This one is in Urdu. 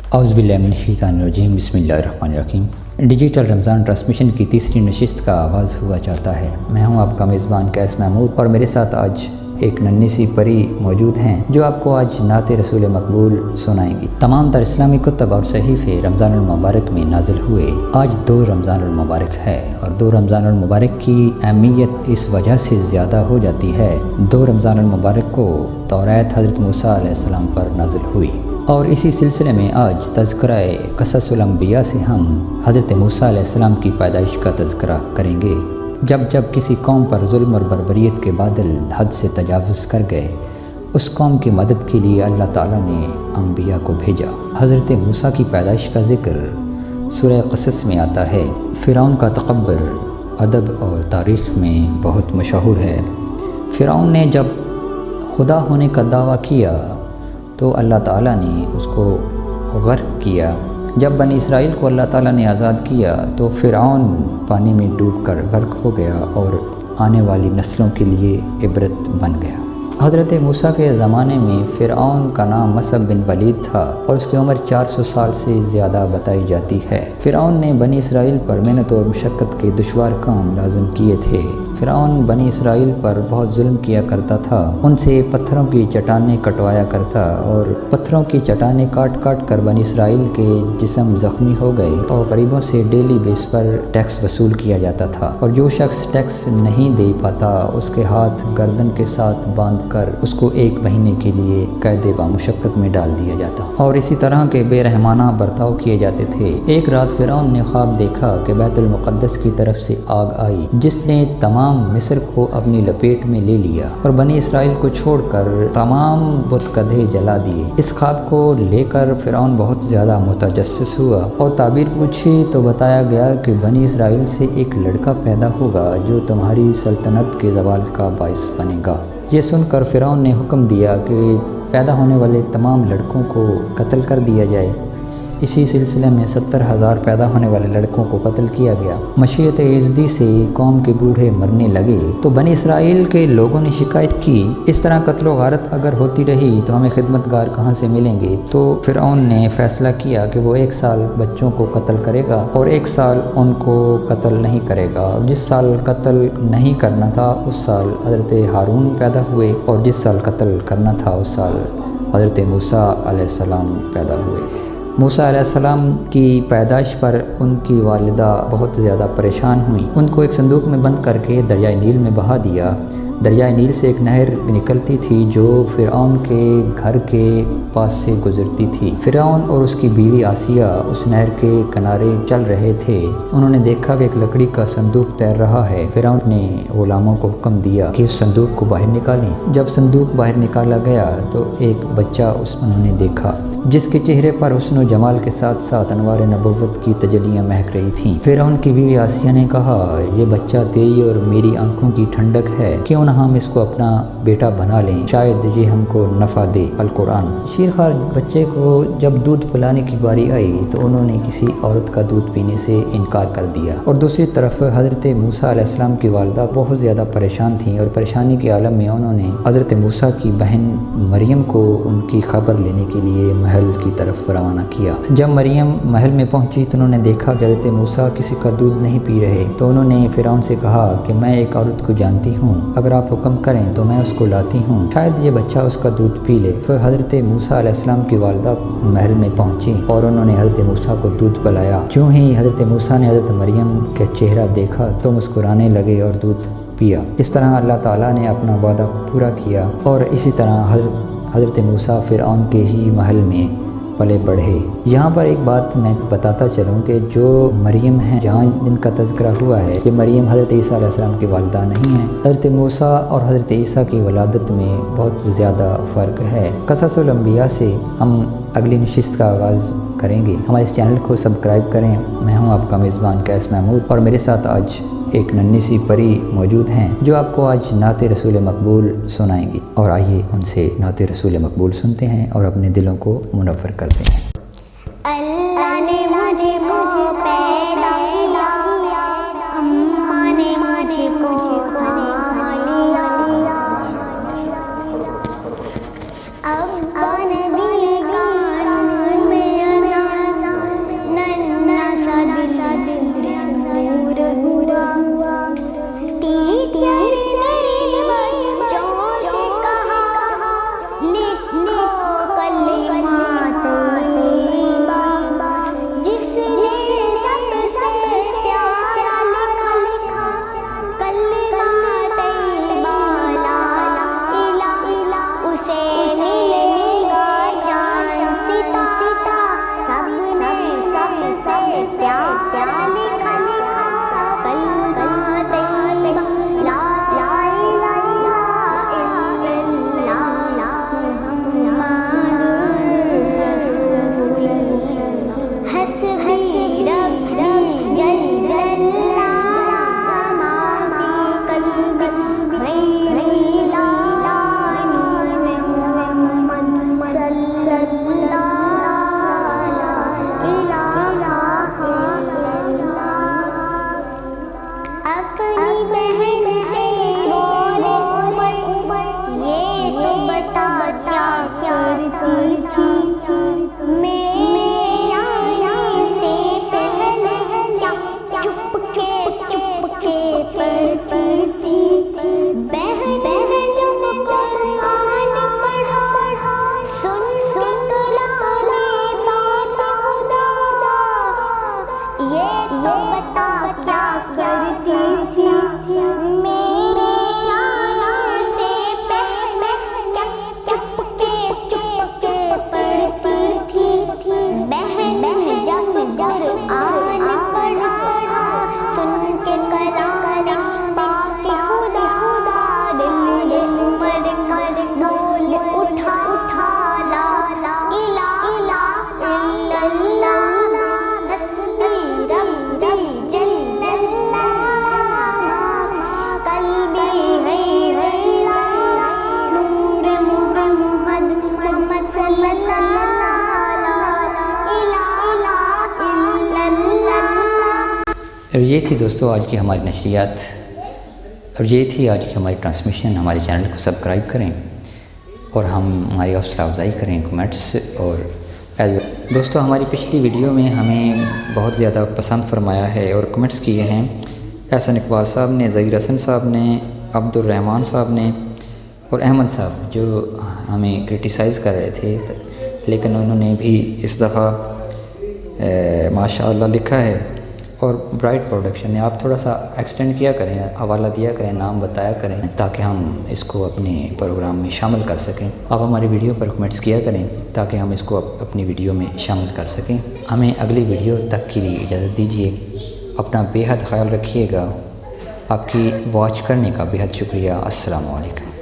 اعوذ باللہ من الشیطان الرجیم، بسم اللہ الرحمن الرحیم۔ ڈیجیٹل رمضان ٹرانسمیشن کی تیسری نشست کا آغاز ہوا چاہتا ہے۔ میں ہوں آپ کا میزبان قیس محمود، اور میرے ساتھ آج ایک ننھی سی پری موجود ہیں جو آپ کو آج نعت رسول مقبول سنائیں گی۔ تمام تر اسلامی کتب اور صحیفے رمضان المبارک میں نازل ہوئے۔ آج 2 رمضان المبارک ہے، اور 2 رمضان المبارک کی اہمیت اس وجہ سے زیادہ ہو جاتی ہے۔ 2 رمضان المبارک کو توریت حضرت موسیٰ علیہ السلام پر نازل ہوئی، اور اسی سلسلے میں آج تذکرہ قصص الانبیاء سے ہم حضرت موسیٰ علیہ السلام کی پیدائش کا تذکرہ کریں گے۔ جب کسی قوم پر ظلم اور بربریت کے بادل حد سے تجاوز کر گئے، اس قوم کی مدد کے لیے اللہ تعالیٰ نے انبیاء کو بھیجا۔ حضرت موسیٰ کی پیدائش کا ذکر سورہ قصص میں آتا ہے۔ فرعون کا تکبر ادب اور تاریخ میں بہت مشہور ہے۔ فرعون نے جب خدا ہونے کا دعویٰ کیا تو اللہ تعالیٰ نے اس کو غرق کیا۔ جب بنی اسرائیل کو اللہ تعالیٰ نے آزاد کیا تو فرعون پانی میں ڈوب کر غرق ہو گیا اور آنے والی نسلوں کے لیے عبرت بن گیا۔ حضرت موسیٰ کے زمانے میں فرعون کا نام مصعب بن ولید تھا، اور اس کی عمر 400 سال سے زیادہ بتائی جاتی ہے۔ فرعون نے بنی اسرائیل پر محنت اور مشقت کے دشوار کام لازم کیے تھے۔ فرعون بنی اسرائیل پر بہت ظلم کیا کرتا تھا، ان سے پتھروں کی چٹانیں کٹوایا کرتا، اور پتھروں کی چٹانیں کاٹ کر بنی اسرائیل کے جسم زخمی ہو گئے، اور غریبوں سے ڈیلی بیس پر ٹیکس وصول کیا جاتا تھا، اور جو شخص ٹیکس نہیں دے پاتا اس کے ہاتھ گردن کے ساتھ باندھ کر اس کو 1 مہینے کے لیے قید بامشقت میں ڈال دیا جاتا، اور اسی طرح کے بے رحمانہ برتاؤ کیے جاتے تھے۔ ایک رات فرعون نے خواب دیکھا کہ بیت المقدس کی طرف سے آگ آئی، جس نے تمام مصر کو اپنی لپیٹ میں لے لیا، اور بنی اسرائیل کو چھوڑ کر تمام بت کدھے جلا دیے۔ اس خواب کو لے کر فرعون بہت زیادہ متجسس ہوا، اور تعبیر پوچھی تو بتایا گیا کہ بنی اسرائیل سے ایک لڑکا پیدا ہوگا جو تمہاری سلطنت کے زوال کا باعث بنے گا۔ یہ سن کر فرعون نے حکم دیا کہ پیدا ہونے والے تمام لڑکوں کو قتل کر دیا جائے۔ اسی سلسلے میں 70,000 پیدا ہونے والے لڑکوں کو قتل کیا گیا۔ مشیت یزدی سے قوم کے بوڑھے مرنے لگے تو بنی اسرائیل کے لوگوں نے شکایت کی، اس طرح قتل و غارت اگر ہوتی رہی تو ہمیں خدمتگار کہاں سے ملیں گے؟ تو فرعون نے فیصلہ کیا کہ وہ 1 سال بچوں کو قتل کرے گا اور 1 سال ان کو قتل نہیں کرے گا۔ جس سال قتل نہیں کرنا تھا اس سال حضرت ہارون پیدا ہوئے، اور جس سال قتل کرنا تھا اس سال حضرت موسیٰ علیہ السلام پیدا ہوئے۔ موسیٰ علیہ السلام کی پیدائش پر ان کی والدہ بہت زیادہ پریشان ہوئیں۔ ان کو ایک صندوق میں بند کر کے دریائے نیل میں بہا دیا۔ دریائے نیل سے ایک نہر نکلتی تھی جو فرعون کے گھر کے پاس سے گزرتی تھی۔ فرعون اور اس کی بیوی آسیہ اس نہر کے کنارے چل رہے تھے۔ انہوں نے دیکھا کہ ایک لکڑی کا صندوق تیر رہا ہے۔ فرعون نے غلاموں کو حکم دیا کہ اس صندوق کو باہر نکالیں۔ جب صندوق باہر نکالا گیا تو ایک بچہ انہوں نے دیکھا، جس کے چہرے پر حسن و جمال کے ساتھ ساتھ انوار نبوت کی تجلیاں مہک رہی تھیں۔ فرعون کی بیوی آسیہ نے کہا، یہ بچہ تیری اور میری آنکھوں کی ٹھنڈک ہے، کیوں نہ ہم اس کو اپنا بیٹا بنا لیں، شاید یہ ہم کو نفع دے۔ القرآن۔ شیرخوار بچے کو جب دودھ پلانے کی باری آئی تو انہوں نے کسی عورت کا دودھ پینے سے انکار کر دیا، اور دوسری طرف حضرت موسیٰ علیہ السلام کی والدہ بہت زیادہ پریشان تھیں، اور پریشانی کے عالم میں انہوں نے حضرت موسیٰ کی بہن مریم کو ان کی خبر لینے کے لیے محل کی طرف روانہ کیا۔ جب مریم محل میں پہنچی تو انہوں نے دیکھا کہ حضرت موسیٰ کسی کا دودھ نہیں پی رہے، تو انہوں نے فرعون سے کہا کہ میں ایک عورت کو جانتی ہوں، اگر آپ حکم کریں تو میں اس کو لاتی ہوں، شاید یہ بچہ اس کا دودھ پی لے۔ پھر حضرت موسیٰ علیہ السلام کی والدہ محل میں پہنچی اور انہوں نے حضرت موسیٰ کو دودھ پلایا۔ جو ہی حضرت موسیٰ نے حضرت مریم کا چہرہ دیکھا تو مسکرانے لگے اور دودھ پیا۔ اس طرح اللہ تعالیٰ نے اپنا وعدہ پورا کیا، اور اسی طرح حضرت موسیٰ فرعون کے ہی محل میں پلے بڑھے۔ یہاں پر ایک بات میں بتاتا چلوں کہ جو مریم ہیں جہاں جن کا تذکرہ ہوا ہے، یہ مریم حضرت عیسیٰ علیہ السلام کی والدہ نہیں ہیں۔ حضرت موسیٰ اور حضرت عیسیٰ کی ولادت میں بہت زیادہ فرق ہے۔ قصص الانبیاء سے ہم اگلی نشست کا آغاز کریں گے۔ ہمارے اس چینل کو سبسکرائب کریں۔ میں ہوں آپ کا میزبان قیس محمود، اور میرے ساتھ آج ایک ننھی سی پری موجود ہیں جو آپ کو آج نعت رسول مقبول سنائیں گی، اور آئیے ان سے نعت رسول مقبول سنتے ہیں اور اپنے دلوں کو منور کرتے ہیں۔ اللہ نے مجھے کو پیدا کیا، اماں نے مجھے کو تھام لیا، ابا نے دیے قانون میں اذان اور یہ تھی دوستو آج کی ہماری نشریات، اور یہ تھی آج کی ہماری ٹرانسمیشن۔ ہمارے چینل کو سبسکرائب کریں اور ہماری حوصلہ افزائی کریں کمنٹس اور دوستو ہماری پچھلی ویڈیو میں ہمیں بہت زیادہ پسند فرمایا ہے اور کمنٹس کیے ہیں احسن اقبال صاحب نے، ظہیر حسن صاحب نے، عبد الرحمن صاحب نے اور احمد صاحب، جو ہمیں کرٹیسائز کر رہے تھے، لیکن انہوں نے بھی اس دفعہ ماشاء اللہ لکھا ہے۔ اور برائٹ پروڈکشن نے، آپ تھوڑا سا ایکسٹینڈ کیا کریں، حوالہ دیا کریں، نام بتایا کریں تاکہ ہم اس کو اپنے پروگرام میں شامل کر سکیں۔ آپ ہماری ویڈیو پر کمنٹس کیا کریں تاکہ ہم اس کو اپنی ویڈیو میں شامل کر سکیں۔ ہمیں اگلی ویڈیو تک کے لیے اجازت دیجیے، اپنا بے حد خیال رکھیے گا۔ آپ کی واچ کرنے کا بے حد شکریہ۔ السلام علیکم۔